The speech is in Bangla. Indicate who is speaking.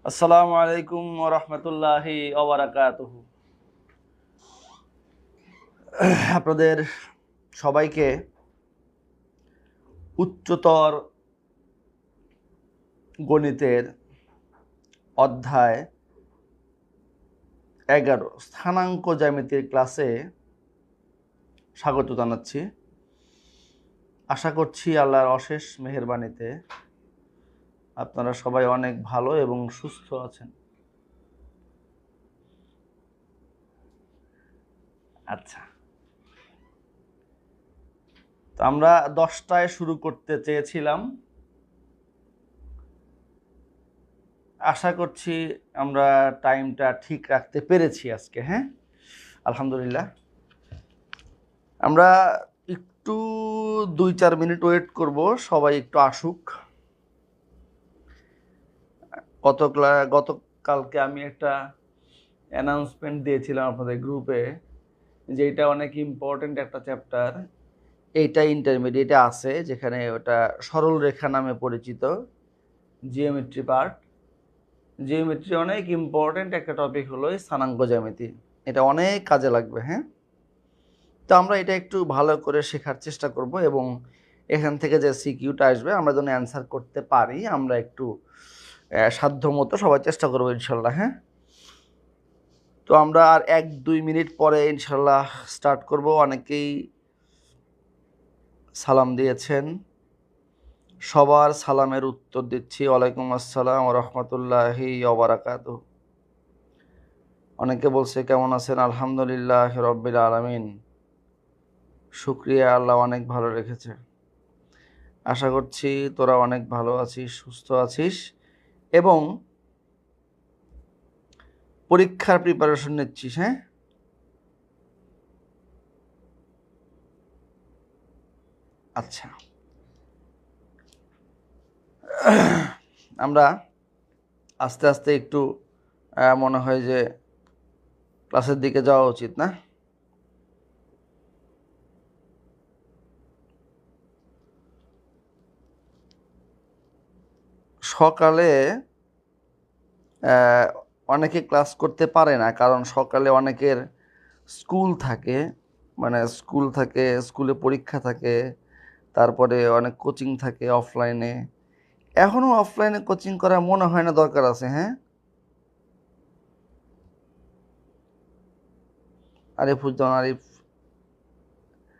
Speaker 1: আসসালামু আলাইকুম ওয়া রাহমাতুল্লাহি ওয়া বারাকাতুহু। আপনাদের সবাইকে উচ্চতর গণিতের অধ্যায় 11 স্থানাঙ্ক জ্যামিতির ক্লাসে স্বাগত জানাচ্ছি। আশা করছি আল্লাহর অশেষ মেহেরবানিতে আপনারা সবাই অনেক ভালো এবং সুস্থ আছেন। আচ্ছা, তো আমরা 10টায় শুরু করতে চেয়েছিলাম। আশা করছি আমরা টাইমটা ঠিক রাখতে পেরেছি আজকে। হ্যাঁ, আলহামদুলিল্লাহ। আমরা একটু 2-4 মিনিট ওয়েট করব, সবাই একটু আসুক। গতকালকে আমি একটা অ্যানাউন্সমেন্ট দিয়েছিলাম আপনাদের গ্রুপে যে এটা অনেক ইম্পর্টেন্ট একটা চ্যাপ্টার। এইটা ইন্টারমিডিয়েটে আছে, যেখানে ওটা সরল রেখা নামে পরিচিত জিওমেট্রি পার্ট। জিওমেট্রি অনেক ইম্পর্টেন্ট একটা টপিক হলো স্থানাঙ্ক জ্যামিতি। এটা অনেক কাজে লাগবে। হ্যাঁ, তো আমরা এটা একটু ভালো করে শেখার চেষ্টা করব এবং এখান থেকে যে সিকিউটা আসবে আমরা যেন অ্যান্সার করতে পারি, আমরা একটু সাধ্য মতো সবাই চেষ্টা করবো ইনশাল্লাহ। হ্যাঁ, তো আমরা আর 1-2 মিনিট পরে ইনশাল্লাহ স্টার্ট করব। অনেকেই সালাম দিয়েছেন, সবার সালামের উত্তর দিচ্ছি। ওয়ালাইকুম আসসালাম ওয়া রাহমাতুল্লাহি ওয়া বারাকাতুহু। অনেকে বলছে কেমন আছেন? আলহামদুলিল্লাহ রাব্বিল আলামিন। শুকরিয়া, আল্লাহ অনেক ভালো রেখেছে। আশা করছি তোরা অনেক ভালো আছিস, সুস্থ আছিস এবং পরীক্ষার প্রিপারেশন নিচ্ছিস। হ্যাঁ, আচ্ছা, আমরা আস্তে আস্তে একটু মনে হয় যে ক্লাসের দিকে যাওয়া উচিত না? সকালে অনেকে ক্লাস করতে পারে না, কারণ সকালে অনেকের স্কুল থাকে, মানে স্কুলে পরীক্ষা থাকে, তারপরে অনেক কোচিং থাকে অফলাইনে। এখনও অফলাইনে কোচিং করা মনে হয় না দরকার আছে। হ্যাঁ, আরিফুজ্জামান আরিফ